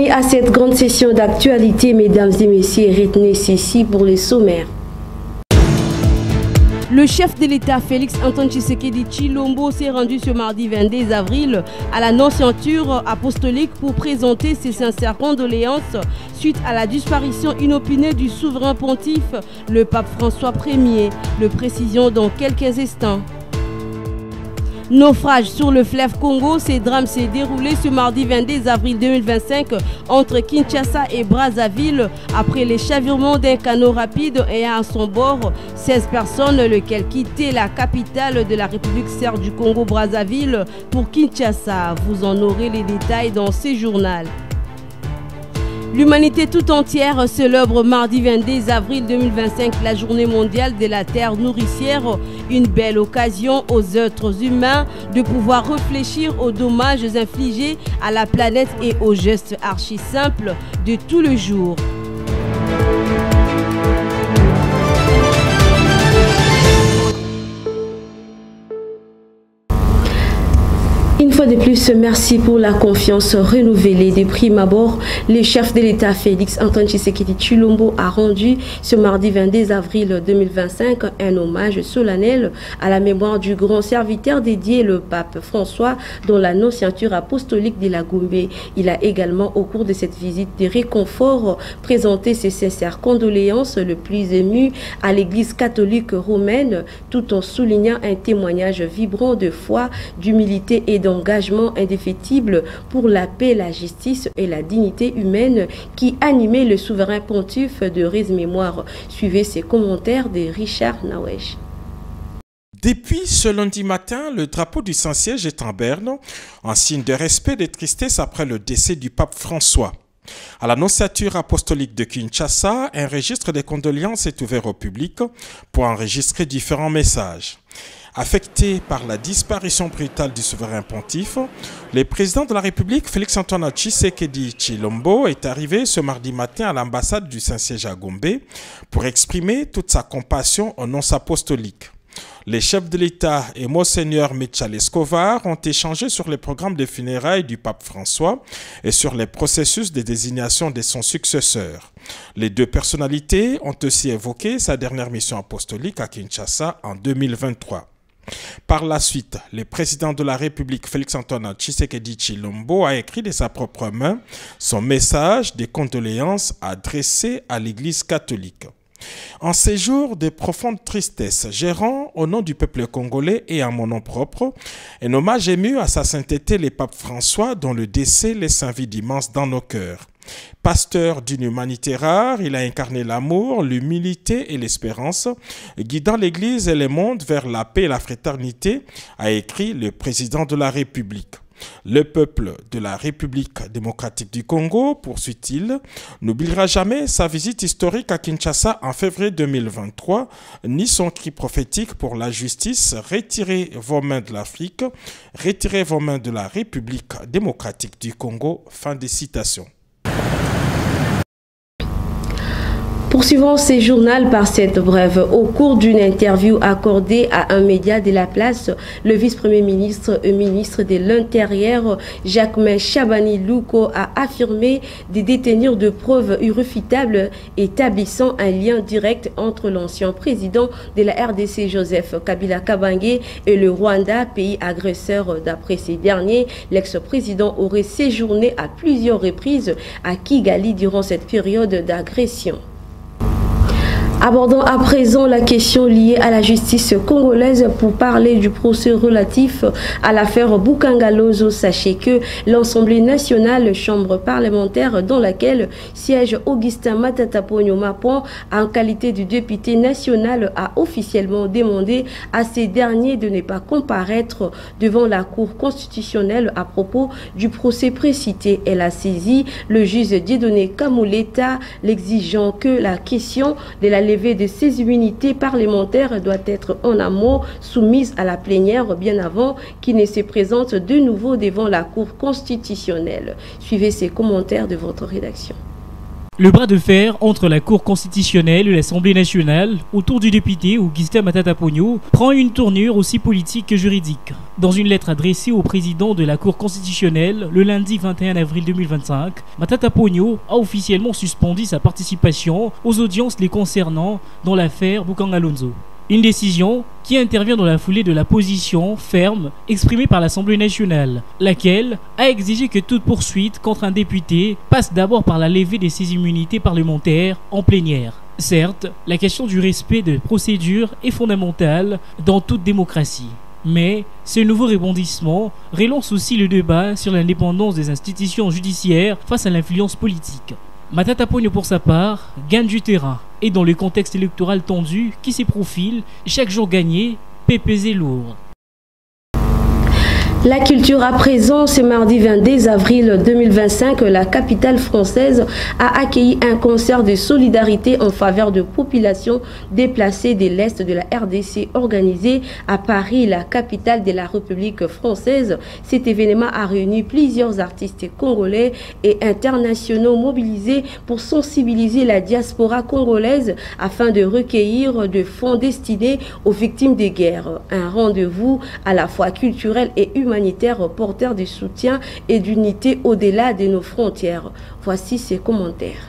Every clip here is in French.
Bienvenue à cette grande session d'actualité, mesdames et messieurs, retenez ceci pour les sommaires. Le chef de l'État, Félix-Antoine Tshisekedi Tshilombo, s'est rendu ce mardi 22 avril à la Nonciature apostolique pour présenter ses sincères condoléances suite à la disparition inopinée du souverain pontife, le pape François Ier. Le précision dans quelques instants. Naufrage sur le fleuve Congo, ce drame s'est déroulé ce mardi 22 avril 2025 entre Kinshasa et Brazzaville après les chavirements d'un canot rapide ayant à son bord 16 personnes, lesquelles quittaient la capitale de la République serbe du Congo-Brazzaville pour Kinshasa. Vous en aurez les détails dans ce journal. L'humanité tout entière célèbre mardi 22 avril 2025 la journée mondiale de la terre nourricière, une belle occasion aux êtres humains de pouvoir réfléchir aux dommages infligés à la planète et aux gestes archi simples de tout le jour. Une fois de plus, merci pour la confiance renouvelée. De prime abord, le chef de l'État Félix-Antoine Tshisekedi Tshilombo a rendu ce mardi 22 avril 2025 un hommage solennel à la mémoire du grand serviteur dédié, le pape François, dans la Nonciature apostolique de la Goumbé. Il a également, au cours de cette visite de réconfort, présenté ses sincères condoléances le plus ému à l'Église catholique romaine, tout en soulignant un témoignage vibrant de foi, d'humilité et d'engagement indéfectible pour la paix, la justice et la dignité humaine qui animait le souverain pontife de Riz Mémoire. Suivez ces commentaires de Richard Nawesh. Depuis ce lundi matin, le drapeau du Saint-Siège est en berne, en signe de respect et de tristesse après le décès du pape François. À la Nonciature apostolique de Kinshasa, un registre de condoléances est ouvert au public pour enregistrer différents messages. Affecté par la disparition brutale du souverain pontife, le président de la République, Félix-Antoine Tshisekedi Tshilombo, est arrivé ce mardi matin à l'ambassade du Saint-Siège à Gombe pour exprimer toute sa compassion aux nonces apostoliques. Les chefs de l'État et Monseigneur Michal Escovar ont échangé sur les programmes de funérailles du pape François et sur les processus de désignation de son successeur. Les deux personnalités ont aussi évoqué sa dernière mission apostolique à Kinshasa en 2023. Par la suite, le président de la République Félix-Antoine Tshisekedi Tshilombo a écrit de sa propre main son message de condoléances adressé à l'Église catholique. En ces jours de profonde tristesse, je rends au nom du peuple congolais et à mon nom propre un hommage ému à sa sainteté le pape François dont le décès laisse un vide immense dans nos cœurs. Pasteur d'une humanité rare, il a incarné l'amour, l'humilité et l'espérance, guidant l'Église et le monde vers la paix et la fraternité, a écrit le président de la République. Le peuple de la République démocratique du Congo, poursuit-il, n'oubliera jamais sa visite historique à Kinshasa en février 2023, ni son cri prophétique pour la justice « Retirez vos mains de l'Afrique, retirez vos mains de la République démocratique du Congo ». Fin de citation. Poursuivons ce journal par cette brève. Au cours d'une interview accordée à un média de la place, le vice-premier ministre et ministre de l'Intérieur, Jacquemain Chabani-Louko, a affirmé de détenir de preuves irréfutables établissant un lien direct entre l'ancien président de la RDC, Joseph Kabila Kabange, et le Rwanda, pays agresseur. D'après ces derniers, l'ex-président aurait séjourné à plusieurs reprises à Kigali durant cette période d'agression. Abordons à présent la question liée à la justice congolaise pour parler du procès relatif à l'affaire Boukangalozo. Sachez que l'Assemblée nationale, chambre parlementaire dans laquelle siège Augustin Matata Ponyo Mapon, en qualité de député national, a officiellement demandé à ces derniers de ne pas comparaître devant la Cour constitutionnelle à propos du procès précité. Elle a saisi le juge Dieudonné Kamuleta, l'exigeant que la question de la levée de ces immunités parlementaires doit être en amont soumise à la plénière bien avant qu'il ne se présente de nouveau devant la Cour constitutionnelle. Suivez ces commentaires de votre rédaction. Le bras de fer entre la Cour constitutionnelle et l'Assemblée nationale autour du député Augustin Matata Ponyo prend une tournure aussi politique que juridique. Dans une lettre adressée au président de la Cour constitutionnelle le lundi 21 avril 2025, Matata Ponyo a officiellement suspendu sa participation aux audiences les concernant dans l'affaire Bukang Alonso. Une décision qui intervient dans la foulée de la position ferme exprimée par l'Assemblée nationale, laquelle a exigé que toute poursuite contre un député passe d'abord par la levée de ses immunités parlementaires en plénière. Certes, la question du respect de procédures est fondamentale dans toute démocratie. Mais ce nouveau rebondissement relance aussi le débat sur l'indépendance des institutions judiciaires face à l'influence politique. Matata Ponyo pour sa part gagne du terrain et dans le contexte électoral tendu qui s'y profile, chaque jour gagné peut peser lourd. La culture à présent, ce mardi 22 avril 2025, la capitale française a accueilli un concert de solidarité en faveur de populations déplacées de l'Est de la RDC organisé à Paris, la capitale de la République française. Cet événement a réuni plusieurs artistes congolais et internationaux mobilisés pour sensibiliser la diaspora congolaise afin de recueillir des fonds destinés aux victimes des guerres. Un rendez-vous à la fois culturel et humanitaire porteur de soutien et d'unité au-delà de nos frontières. Voici ses commentaires.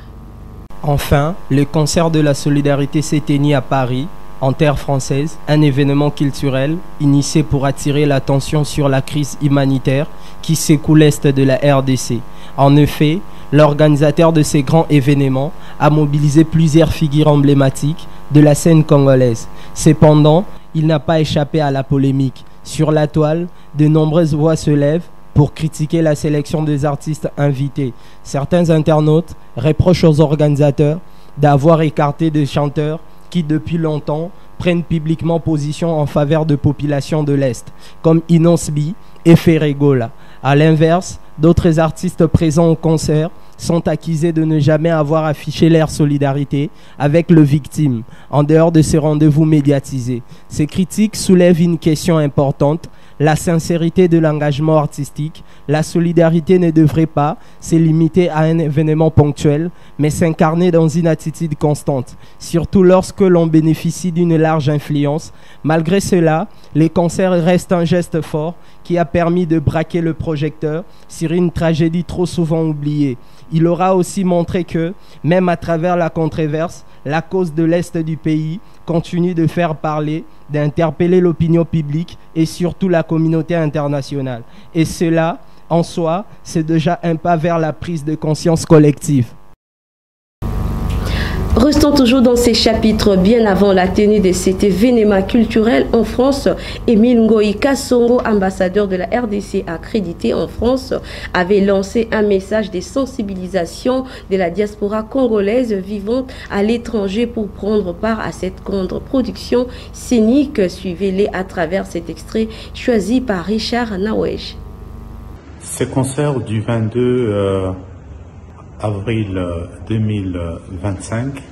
Enfin, le concert de la solidarité s'éteignit à Paris, en terre française, un événement culturel initié pour attirer l'attention sur la crise humanitaire qui secoue l'Est de la RDC. En effet, l'organisateur de ces grands événements a mobilisé plusieurs figures emblématiques de la scène congolaise. Cependant, il n'a pas échappé à la polémique. Sur la toile, de nombreuses voix se lèvent pour critiquer la sélection des artistes invités. Certains internautes reprochent aux organisateurs d'avoir écarté des chanteurs qui, depuis longtemps, prennent publiquement position en faveur de populations de l'Est, comme Inos B et Ferregola. A l'inverse, d'autres artistes présents au concert sont accusés de ne jamais avoir affiché leur solidarité avec les victimes, en dehors de ces rendez-vous médiatisés. Ces critiques soulèvent une question importante, la sincérité de l'engagement artistique. La solidarité ne devrait pas se limiter à un événement ponctuel, mais s'incarner dans une attitude constante, surtout lorsque l'on bénéficie d'une large influence. Malgré cela, les concerts restent un geste fort qui a permis de braquer le projecteur sur une tragédie trop souvent oubliée. Il aura aussi montré que, même à travers la controverse, la cause de l'Est du pays continue de faire parler, d'interpeller l'opinion publique et surtout la communauté internationale. Et cela, en soi, c'est déjà un pas vers la prise de conscience collective. Restons toujours dans ces chapitres. Bien avant la tenue de cet événement culturel en France, Émile Ngoï Kassongo, ambassadeur de la RDC accrédité en France, avait lancé un message de sensibilisation de la diaspora congolaise vivant à l'étranger pour prendre part à cette grande production scénique. Suivez-les à travers cet extrait choisi par Richard Nawej. Ce concert du 22 avril 2025,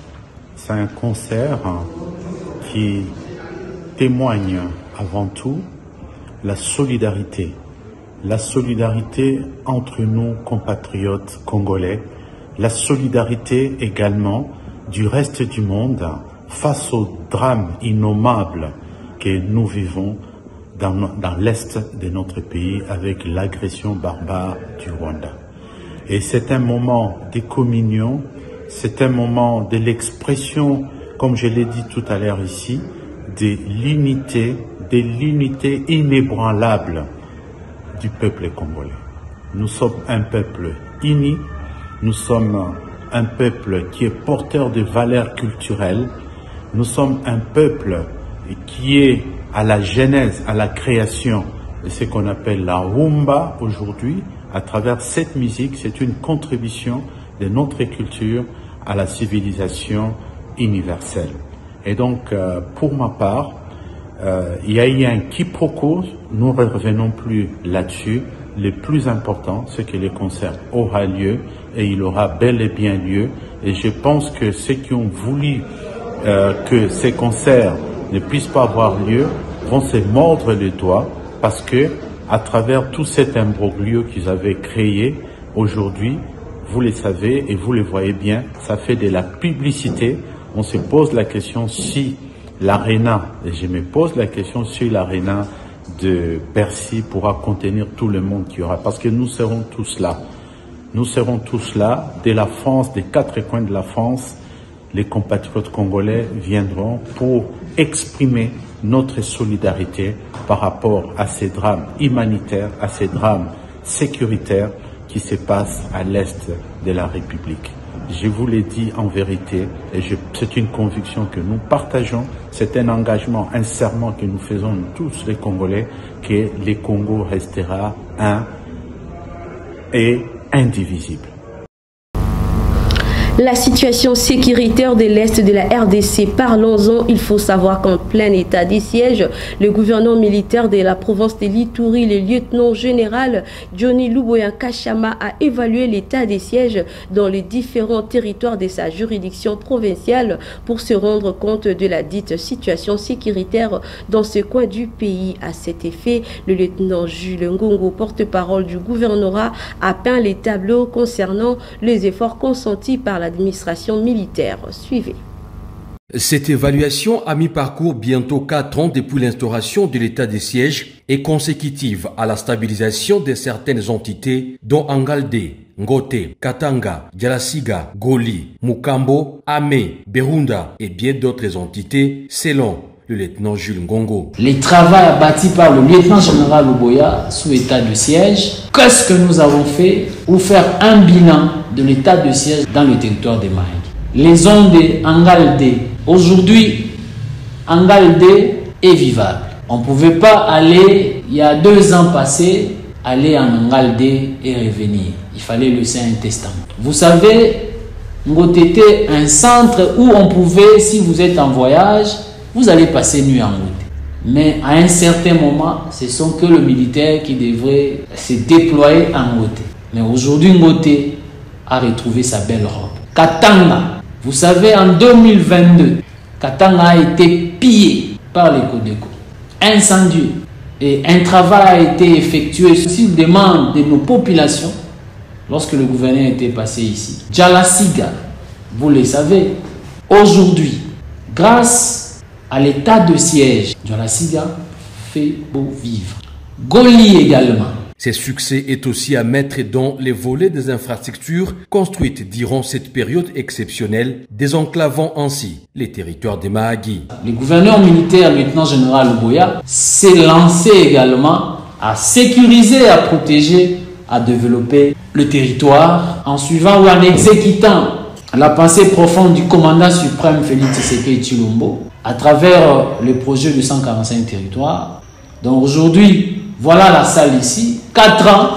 c'est un concert qui témoigne avant tout la solidarité entre nos compatriotes congolais, la solidarité également du reste du monde face au drame innommable que nous vivons dans l'est de notre pays avec l'agression barbare du Rwanda. Et c'est un moment de communion, c'est un moment de l'expression, comme je l'ai dit tout à l'heure ici, de l'unité inébranlable du peuple congolais. Nous sommes un peuple uni, nous sommes un peuple qui est porteur de valeurs culturelles, nous sommes un peuple qui est à la genèse, à la création de ce qu'on appelle la rumba aujourd'hui. À travers cette musique, c'est une contribution de notre culture à la civilisation universelle. Et donc, pour ma part, il y a eu un quiproquo, nous ne revenons plus là-dessus. Le plus important, c'est que le concert aura lieu et il aura bel et bien lieu. Et je pense que ceux qui ont voulu que ces concerts ne puissent pas avoir lieu vont se mordre les doigts parce que à travers tout cet imbroglio qu'ils avaient créé, aujourd'hui, vous le savez et vous le voyez bien, ça fait de la publicité. On se pose la question si l'aréna, et je me pose la question si l'aréna de Bercy pourra contenir tout le monde qu'il y aura, parce que nous serons tous là. Nous serons tous là, de la France, des quatre coins de la France, les compatriotes congolais viendront pour exprimer notre solidarité par rapport à ces drames humanitaires, à ces drames sécuritaires qui se passent à l'est de la République. Je vous l'ai dit en vérité, et c'est une conviction que nous partageons, c'est un engagement, un serment que nous faisons nous tous les Congolais, que le Congo restera un et indivisible. La situation sécuritaire de l'Est de la RDC, parlons-en. Il faut savoir qu'en plein état de siège, le gouverneur militaire de la province de l'Ituri, le lieutenant-général Johnny Luboya Kachama, a évalué l'état des sièges dans les différents territoires de sa juridiction provinciale pour se rendre compte de la dite situation sécuritaire dans ce coin du pays. À cet effet, le lieutenant Jules Ngongo, porte-parole du gouvernorat, a peint les tableaux concernant les efforts consentis par l'administration militaire. Suivez. Cette évaluation à mi-parcours, bientôt 4 ans depuis l'instauration de l'état des sièges, est consécutive à la stabilisation de certaines entités dont Angalde, Ngote, Katanga, Djalasiga, Goli, Mukambo, Amé, Berunda et bien d'autres entités, selon le lieutenant Jules Ngongo. Les travaux bâtis par le lieutenant-général Luboya sous état de siège, qu'est-ce que nous avons fait pour faire un bilan de l'état de siège dans le territoire des Mahagi? Les zones de Angalde, aujourd'hui, Angalde est vivable. On ne pouvait pas aller, il y a 2 ans passés, aller en Angalde et revenir. Il fallait le Saint-Testament. Vous savez, Ngote était un centre où on pouvait, si vous êtes en voyage, vous allez passer nuit en Ngote. Mais à un certain moment, ce sont que le militaire qui devrait se déployer en Ngote. Mais aujourd'hui, Ngote a retrouvé sa belle robe. Katanga, vous savez, en 2022, Katanga a été pillé par les Codeco, incendié. Et un travail a été effectué sur demande de nos populations lorsque le gouverneur était passé ici. Djalasiga, vous le savez, aujourd'hui, grâce à l'état de siège, Djalasiga fait beau vivre. Goli également. Ce succès est aussi à mettre dans les volets des infrastructures construites durant cette période exceptionnelle, désenclavant ainsi les territoires des Mahagi. Le gouverneur militaire, lieutenant-général Luboya, s'est lancé également à sécuriser, à protéger, à développer le territoire en suivant ou en exécutant la pensée profonde du commandant suprême Félix Tshisekedi Tshilombo à travers le projet de 145 territoires. Donc aujourd'hui, voilà la salle ici. 4 ans,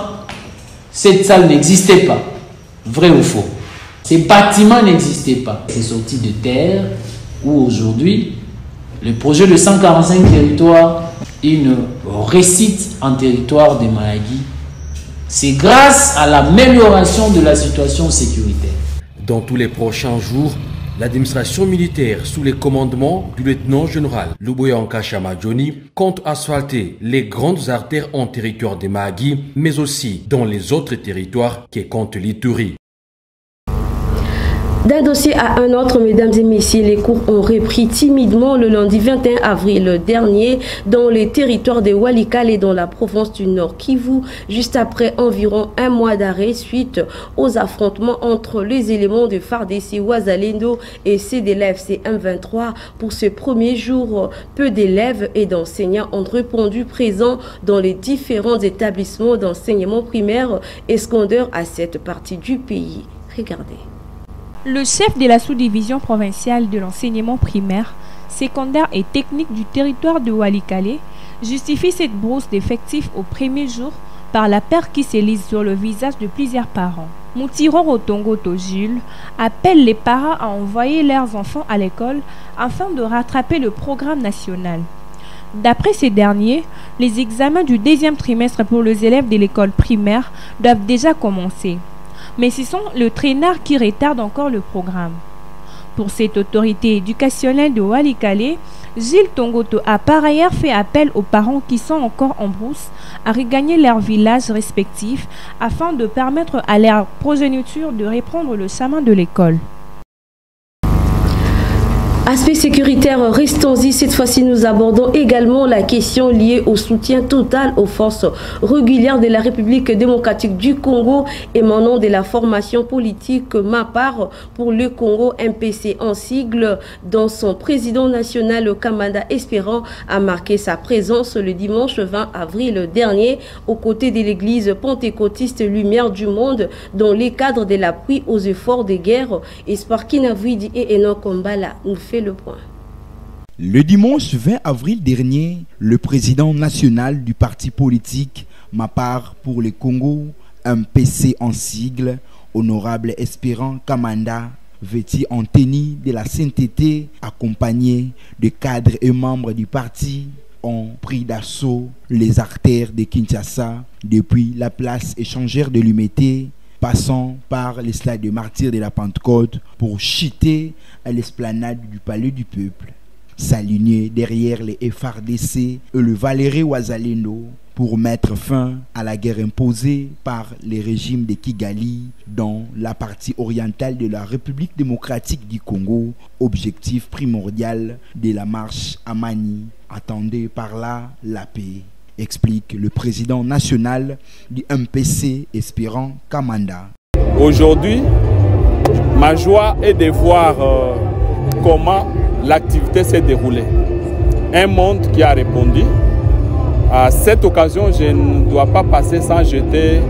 cette salle n'existait pas. Vrai ou faux? Ces bâtiments n'existaient pas. C'est sorti de terre où aujourd'hui, le projet de 145 territoires, une récite en territoire des Mahagi. C'est grâce à l'amélioration de la situation sécuritaire. Dans tous les prochains jours, l'administration militaire, sous les commandements du lieutenant-général Luboya Kachama Johnny, compte asphalter les grandes artères en territoire des Mahagi, mais aussi dans les autres territoires qui comptent l'Ituri. D'un dossier à un autre, mesdames et messieurs, les cours ont repris timidement le lundi 21 avril dernier dans les territoires de Walikale et dans la province du Nord Kivu, juste après environ 1 mois d'arrêt suite aux affrontements entre les éléments de FARDC Wazalendo et CDLFC M23. Pour ce premier jour, peu d'élèves et d'enseignants ont répondu présents dans les différents établissements d'enseignement primaire et secondaire à cette partie du pays. Regardez. Le chef de la sous-division provinciale de l'enseignement primaire, secondaire et technique du territoire de Walikale justifie cette brousse d'effectifs au premier jour par la peur qui s'élise sur le visage de plusieurs parents. Moutiron Rotongo Tojul appelle les parents à envoyer leurs enfants à l'école afin de rattraper le programme national. D'après ces derniers, les examens du 2e trimestre pour les élèves de l'école primaire doivent déjà commencer. Mais ce sont le traînard qui retarde encore le programme. Pour cette autorité éducationnelle de Walikale, Gilles Tongoto a par ailleurs fait appel aux parents qui sont encore en brousse à regagner leurs villages respectifs afin de permettre à leur progéniture de reprendre le chemin de l'école. Aspect sécuritaire, restons-y. Cette fois-ci, nous abordons également la question liée au soutien total aux forces régulières de la République démocratique du Congo émanant de la formation politique MAPAR pour le Congo MPC en sigle, dont son président national Kamanda Espérant a marqué sa présence le dimanche 20 avril dernier aux côtés de l'église pentecôtiste Lumière du Monde dans les cadres de l'appui aux efforts de guerre. Espoir Kinavouidi et Enoch Kombala nous fait le point. Le dimanche 20 avril dernier, le président national du parti politique MAPAR pour le Congo, MPC en sigle, honorable Espérant Kamanda, vêtu en tenue de la sainteté, accompagné de cadres et membres du parti, ont pris d'assaut les artères de Kinshasa depuis la place échangère de l'Humité, passant par les stades de martyrs de la Pentecôte pour chuter à l'esplanade du Palais du Peuple, s'aligner derrière les FRDC et le Valérie Ouazalendo pour mettre fin à la guerre imposée par les régimes de Kigali dans la partie orientale de la République démocratique du Congo, objectif primordial de la marche à Mani, attendez par là la paix, explique le président national du MPC Espérant Kamanda. Aujourd'hui, ma joie est de voir comment l'activité s'est déroulée. Un monde qui a répondu. À cette occasion, je ne dois pas passer sans jeter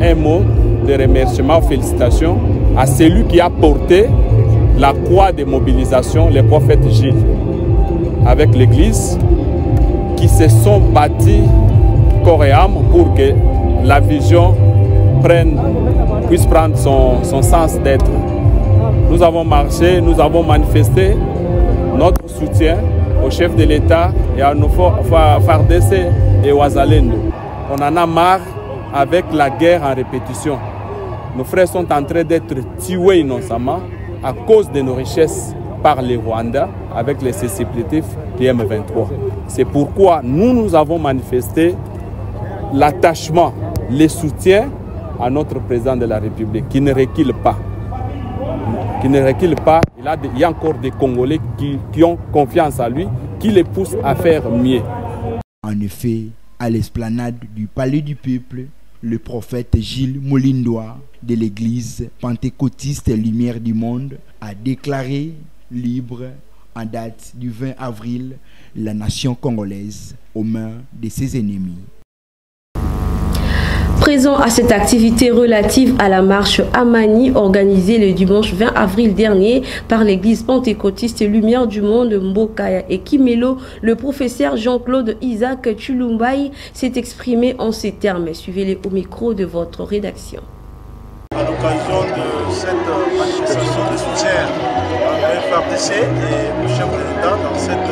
un mot de remerciement, félicitations à celui qui a porté la croix de mobilisation, le prophète Gilles, avec l'Église, qui se sont bâtis corps et âme pour que la vision puisse prendre son sens d'être. Nous avons marché, nous avons manifesté notre soutien au chef de l'État et à nos FARDC et Ouazalendo. On en a marre avec la guerre en répétition. Nos frères sont en train d'être tués innocemment à cause de nos richesses par les Rwandais avec les supplétifs du M23. C'est pourquoi nous avons manifesté l'attachement, le soutien à notre président de la République qui ne recule pas. Il y a encore des Congolais qui ont confiance en lui, qui les poussent à faire mieux. En effet, à l'esplanade du Palais du Peuple, le prophète Gilles Molindois de l'église pentecôtiste Lumière du Monde a déclaré libre en date du 20 avril la nation congolaise aux mains de ses ennemis. Présent à cette activité relative à la marche Amani organisée le dimanche 20 avril dernier par l'église pentecôtiste Lumière du Monde Mbokaya et Kimelo, le professeur Jean-Claude Isaac Chulumbaï s'est exprimé en ces termes. Suivez-les au micro de votre rédaction. À l'occasion de cette manifestation de soutien à la FARDC et au chef de l'État dans cette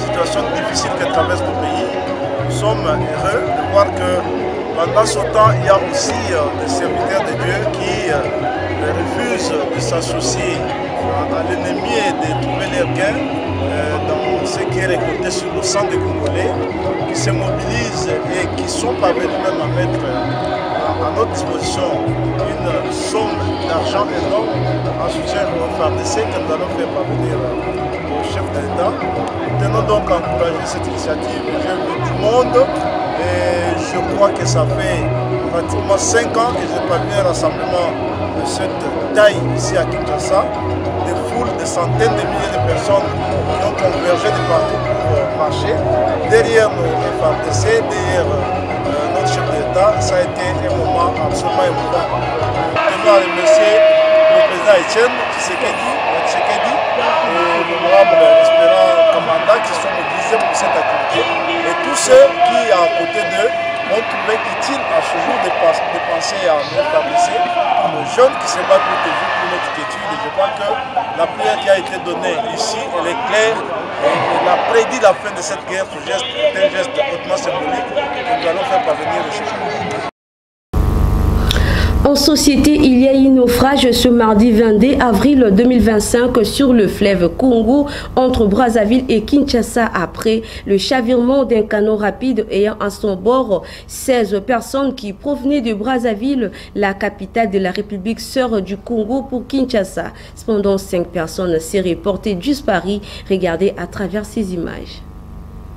situation difficile que traverse le pays, nous sommes heureux de voir que pendant ce temps, il y a aussi des serviteurs de Dieu qui refusent de s'associer à l'ennemi et de trouver leur gain dans ce qui est récolté sur le sang des Congolais, qui se mobilisent et qui sont parvenus même à mettre à notre disposition une somme d'argent énorme en soutien au FARDC que nous allons faire parvenir au chef de l'État. Nous tenons donc à encourager cette initiative du monde. Et je crois que ça fait pratiquement 5 ans que je n'ai pas vu un rassemblement de cette taille ici à Kinshasa. Des foules, des centaines de milliers de personnes qui ont convergé de partout pour marcher. Derrière nos FARDC, derrière notre chef d'État, ça a été un moment absolument émouvant. Nous tenons à remercier le président Etienne Tshisekedi et l'honorable Espérant Kamanda qui sont mobilisés pour cette activité. Et tous ceux qui, à côté d'eux, ont trouvé utile à ce jour de penser à nos FARDC, à nos jeunes qui se battent pour toujours pour notre étude. Et je crois que la prière qui a été donnée ici, elle est claire. Et elle a prédit la fin de cette guerre. Ce geste est un geste hautement symbolique que nous allons faire parvenir le chef. En société, il y a eu naufrage ce mardi 22 avril 2025 sur le fleuve Congo entre Brazzaville et Kinshasa après le chavirement d'un canot rapide ayant à son bord 16 personnes qui provenaient de Brazzaville, la capitale de la République sœur du Congo pour Kinshasa. Cependant, 5 personnes seraient portées disparues. Regardez à travers ces images.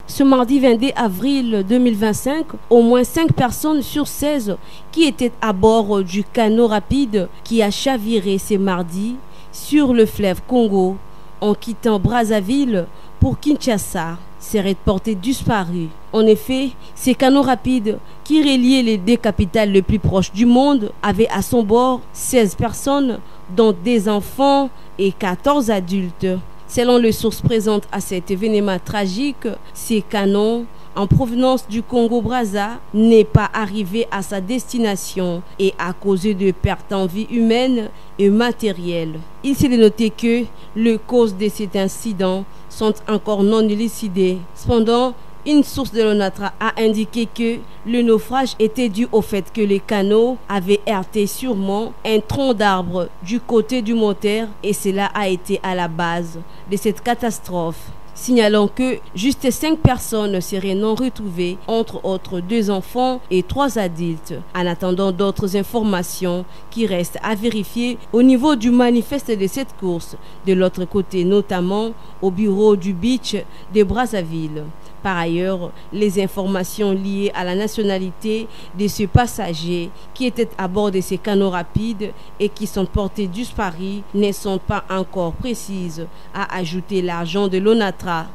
Ce mardi 22 avril 2025, au moins 5 personnes sur 16 qui étaient à bord du canot rapide qui a chaviré ce mardi sur le fleuve Congo en quittant Brazzaville pour Kinshasa seraient portés disparus. En effet, ces canots rapides qui reliaient les deux capitales les plus proches du monde avaient à son bord 16 personnes, dont des enfants et 14 adultes. Selon les sources présentes à cet événement tragique, ces canons en provenance du Congo-Brazza n'est pas arrivé à sa destination et a causé de pertes en vie humaine et matérielle. Il s'est noté que les causes de cet incident sont encore non élucidées. Cependant, une source de l'ONATRA a indiqué que le naufrage était dû au fait que les canots avaient heurté sûrement un tronc d'arbre du côté du moteur et cela a été à la base de cette catastrophe. Signalant que juste 5 personnes seraient non retrouvées, entre autres 2 enfants et 3 adultes, en attendant d'autres informations qui restent à vérifier au niveau du manifeste de cette course, de l'autre côté notamment au bureau du beach de Brazzaville. Par ailleurs, les informations liées à la nationalité de ce passager qui était à bord de ces canots rapides et qui sont portés disparus ne sont pas encore précises, a ajouté l'agent de l'ONATRA.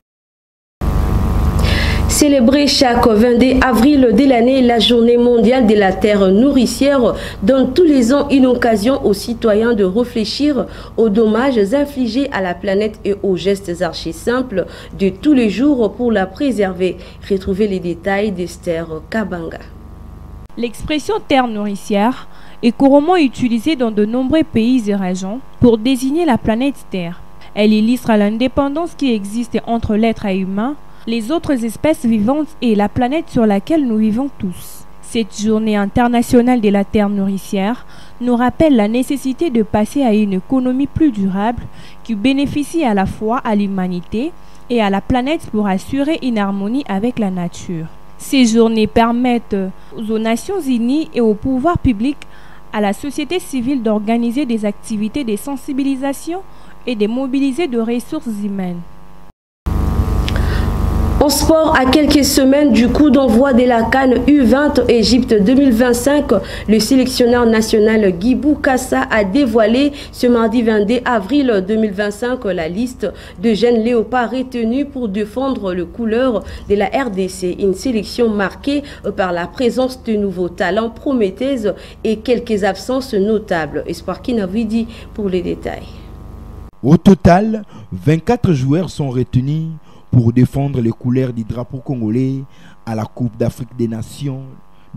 Célébrer chaque 22 avril de l'année la journée mondiale de la terre nourricière donne tous les ans une occasion aux citoyens de réfléchir aux dommages infligés à la planète et aux gestes archi simples de tous les jours pour la préserver. Retrouvez les détails d'Esther Kabanga. L'expression terre nourricière est couramment utilisée dans de nombreux pays et régions pour désigner la planète Terre. Elle illustre l'indépendance qui existe entre l'être humain, les autres espèces vivantes et la planète sur laquelle nous vivons tous. Cette journée internationale de la terre nourricière nous rappelle la nécessité de passer à une économie plus durable qui bénéficie à la fois à l'humanité et à la planète pour assurer une harmonie avec la nature. Ces journées permettent aux Nations Unies et au pouvoir public, à la société civile d'organiser des activités de sensibilisation et de mobiliser de ressources humaines. En sport, à quelques semaines du coup d'envoi de la CAN U20 Égypte 2025, le sélectionneur national Guy Boukassa a dévoilé ce mardi 22 avril 2025 la liste de jeunes léopards retenus pour défendre les couleurs de la RDC. Une sélection marquée par la présence de nouveaux talents prometteuses et quelques absences notables. Espoir Kinavidi pour les détails. Au total, 24 joueurs sont retenus pour défendre les couleurs du drapeau congolais à la Coupe d'Afrique des Nations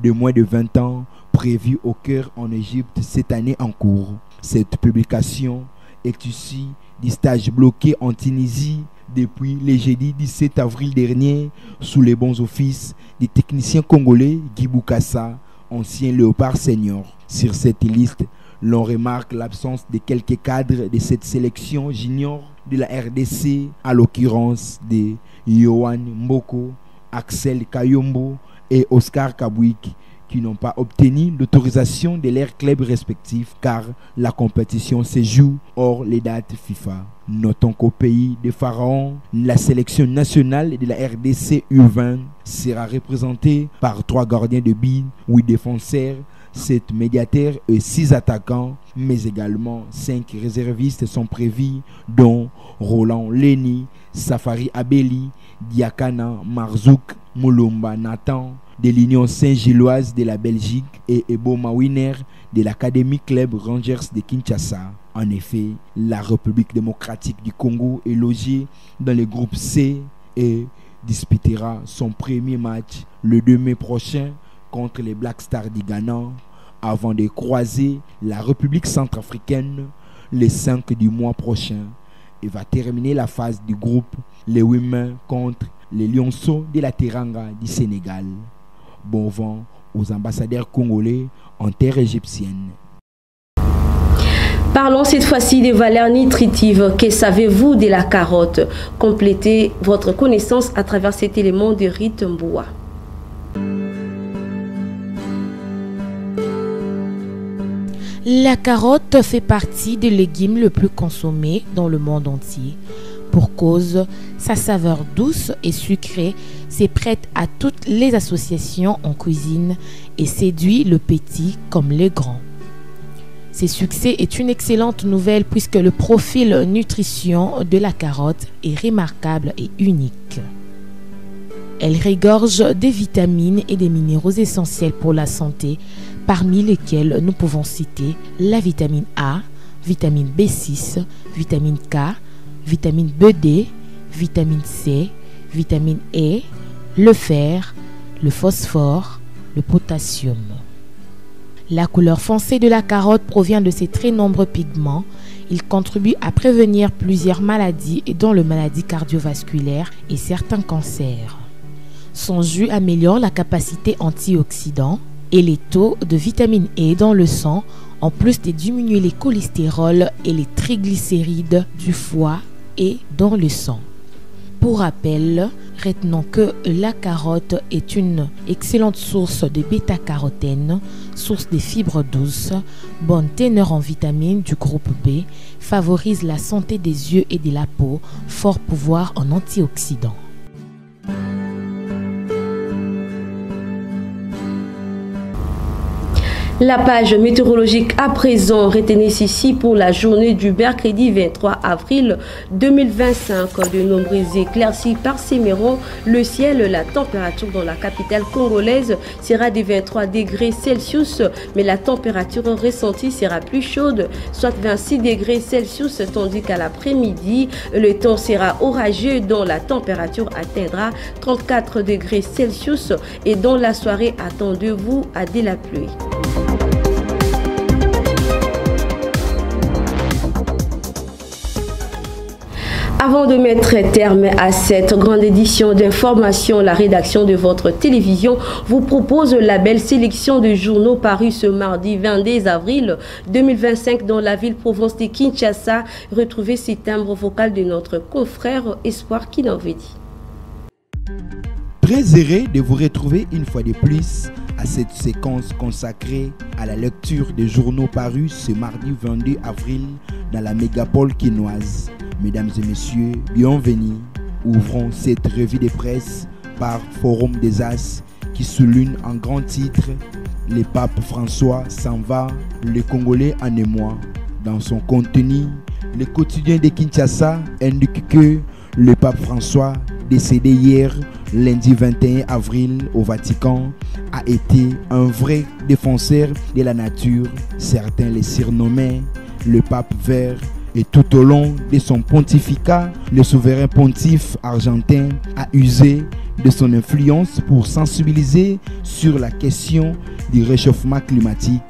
de moins de 20 ans prévue au Caire en Égypte cette année en cours. Cette publication est issue du stage bloqué en Tunisie depuis le jeudi 17 avril dernier sous les bons offices du technicien congolais Guy Boukassa, ancien léopard senior. Sur cette liste, l'on remarque l'absence de quelques cadres de cette sélection junior de la RDC, à l'occurrence de Yohan Mboko, Axel Kayombo et Oscar Kabouik, qui n'ont pas obtenu l'autorisation de leurs clubs respectifs car la compétition se joue hors les dates FIFA. Notons qu'au pays des pharaons, la sélection nationale de la RDC U20 sera représentée par 3 gardiens de but, 8 défenseurs, 7 médiateurs et 6 attaquants, mais également 5 réservistes sont prévus, dont Roland Leni, Safari Abeli, Diakana Marzouk, Moulumba Nathan, de l'Union Saint-Gilloise de la Belgique et Eboma Winer de l'Académie Club Rangers de Kinshasa. En effet, la République démocratique du Congo est logée dans le groupe C et disputera son premier match le 2 mai prochain contre les Black Stars du Ghana avant de croiser la République centrafricaine le 5 du mois prochain et va terminer la phase du groupe le 8 mai contre les Lionceaux de la Teranga du Sénégal. Bon vent aux ambassadeurs congolais en terre égyptienne. Parlons cette fois-ci des valeurs nutritives. Que savez-vous de la carotte? Complétez votre connaissance à travers cet élément de Rite Mboua. La carotte fait partie des légumes le plus consommés dans le monde entier. Pour cause, sa saveur douce et sucrée s'est prête à toutes les associations en cuisine et séduit le petit comme le grand. Ce succès est une excellente nouvelle puisque le profil nutrition de la carotte est remarquable et unique. Elle regorge des vitamines et des minéraux essentiels pour la santé, parmi lesquels nous pouvons citer la vitamine A, vitamine B6, vitamine K, vitamine BD, vitamine C, vitamine E, le fer, le phosphore, le potassium. La couleur foncée de la carotte provient de ses très nombreux pigments. Il contribue à prévenir plusieurs maladies dont les maladies cardiovasculaires et certains cancers. Son jus améliore la capacité antioxydant et les taux de vitamine E dans le sang, en plus de diminuer les cholestérols et les triglycérides du foie et dans le sang. Pour rappel, retenons que la carotte est une excellente source de bêta-carotène, source de fibres douces, bonne teneur en vitamines du groupe B, favorise la santé des yeux et de la peau, fort pouvoir en antioxydants. La page météorologique à présent, retenez ici pour la journée du mercredi 23 avril 2025. De nombreuses éclaircies parsemeront le ciel. La température dans la capitale congolaise sera de 23 degrés Celsius, mais la température ressentie sera plus chaude, soit 26 degrés Celsius, tandis qu'à l'après-midi, le temps sera orageux dont la température atteindra 34 degrés Celsius et dans la soirée, attendez-vous à de la pluie. Avant de mettre terme à cette grande édition d'information, la rédaction de votre télévision vous propose la belle sélection de journaux parus ce mardi 22 avril 2025 dans la ville-province de Kinshasa. Retrouvez ces timbres vocaux de notre confrère Espoir Kinanvedi. Très heureux de vous retrouver une fois de plus à cette séquence consacrée à la lecture des journaux parus ce mardi 22 avril dans la mégapole quinoise. Mesdames et messieurs, bienvenue. Ouvrons cette revue de presse par Forum des As qui souligne en grand titre « Le pape François s'en va, le Congolais en émoi ». Dans son contenu, le quotidien de Kinshasa indique que le pape François, décédé hier, lundi 21 avril au Vatican, a été un vrai défenseur de la nature. Certains le surnommaient le pape vert. Et tout au long de son pontificat, le souverain pontife argentin a usé de son influence pour sensibiliser sur la question du réchauffement climatique.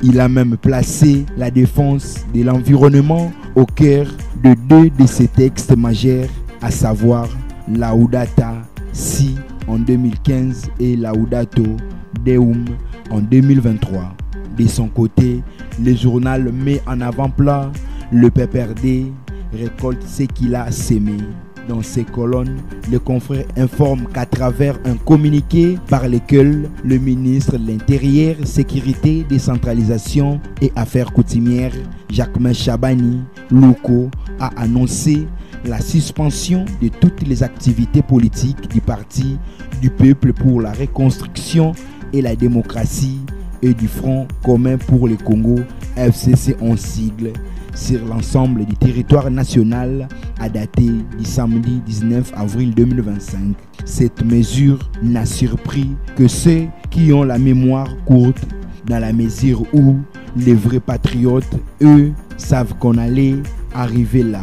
Il a même placé la défense de l'environnement au cœur de deux de ses textes majeurs, à savoir Laudata Si en 2015 et Laudato Deum en 2023. De son côté, le journal met en avant-plan le PPRD récolte ce qu'il a sémé. Dans ces colonnes, le confrère informe qu'à travers un communiqué par lequel le ministre de l'Intérieur, Sécurité, Décentralisation et Affaires coutumières, Jacquemain Chabani Louko, a annoncé la suspension de toutes les activités politiques du Parti du Peuple pour la Reconstruction et la Démocratie et du Front commun pour le Congo, FCC en sigle, sur l'ensemble du territoire national à dater du samedi 19 avril 2025. Cette mesure n'a surpris que ceux qui ont la mémoire courte, dans la mesure où les vrais patriotes, eux, savent qu'on allait arriver là.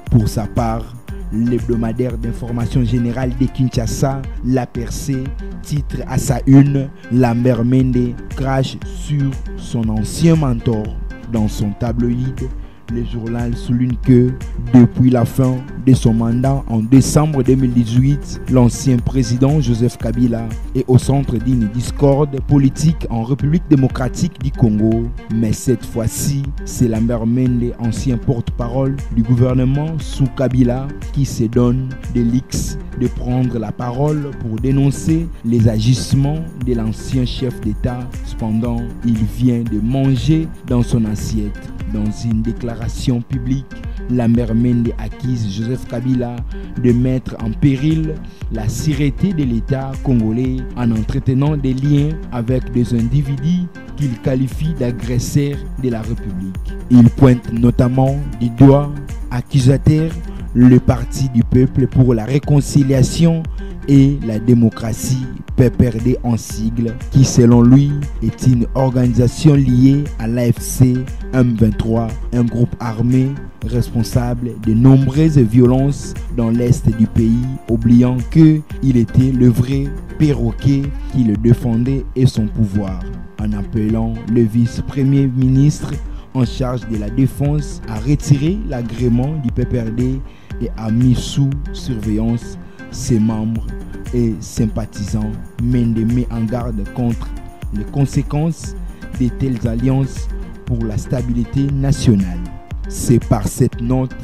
Pour sa part, l'hebdomadaire d'information générale de Kinshasa, La Percée, titre à sa une « Lambert Mende crache sur son ancien mentor ». Dans son tabloïd, Le journal souligne que depuis la fin de son mandat en décembre 2018, l'ancien président Joseph Kabila est au centre d'une discorde politique en République démocratique du Congo. Mais cette fois-ci, c'est Lambert Mende, ancien porte-parole du gouvernement sous Kabila, qui se donne de l'X de prendre la parole pour dénoncer les agissements de l'ancien chef d'État. Cependant, il vient de manger dans son assiette. Dans une déclaration publique, Lambert Mende accuse Joseph Kabila de mettre en péril la sûreté de l'État congolais en entretenant des liens avec des individus qu'il qualifie d'agresseurs de la République. Il pointe notamment du doigt accusateur le Parti du peuple pour la réconciliation et la démocratie, PPRD en sigle, qui selon lui est une organisation liée à l'AFC M23, un groupe armé responsable de nombreuses violences dans l'est du pays, oubliant qu'il était le vrai perroquet qui le défendait et son pouvoir, en appelant le vice-premier ministre en charge de la défense à retirer l'agrément du PPRD et a mis sous surveillance ses membres et sympathisants. Mende met en garde contre les conséquences de telles alliances pour la stabilité nationale. C'est par cette note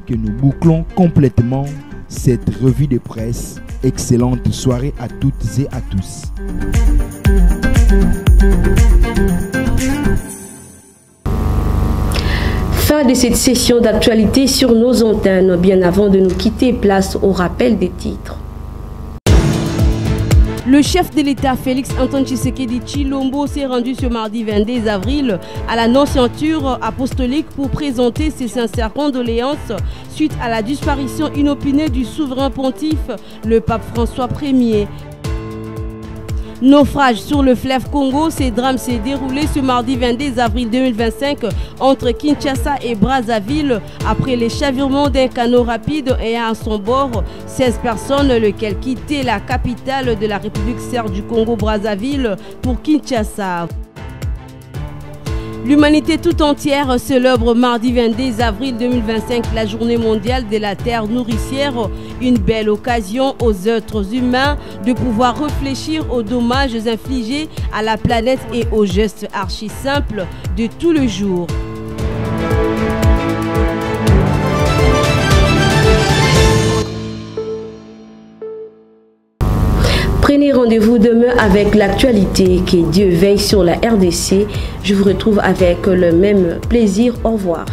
que nous bouclons complètement cette revue de presse. Excellente soirée à toutes et à tous. Fin de cette session d'actualité sur nos antennes. Bien avant de nous quitter, place au rappel des titres. Le chef de l'État, Félix Antoine Tshisekedi Tshilombo, s'est rendu ce mardi 22 avril à la Nonce-Ceinture apostolique pour présenter ses sincères condoléances suite à la disparition inopinée du souverain pontife, le pape François Ier. Naufrage sur le fleuve Congo, ce drame s'est déroulé ce mardi 22 avril 2025 entre Kinshasa et Brazzaville après les chavirements d'un canot rapide ayant à son bord 16 personnes, lesquelles quittaient la capitale de la République serbe du Congo Brazzaville pour Kinshasa. L'humanité tout entière célèbre mardi 22 avril 2025 la journée mondiale de la terre nourricière, une belle occasion aux êtres humains de pouvoir réfléchir aux dommages infligés à la planète et aux gestes archi simples de tous les jours. Prenez rendez-vous demain avec l'actualité. Que Dieu veille sur la RDC. Je vous retrouve avec le même plaisir. Au revoir.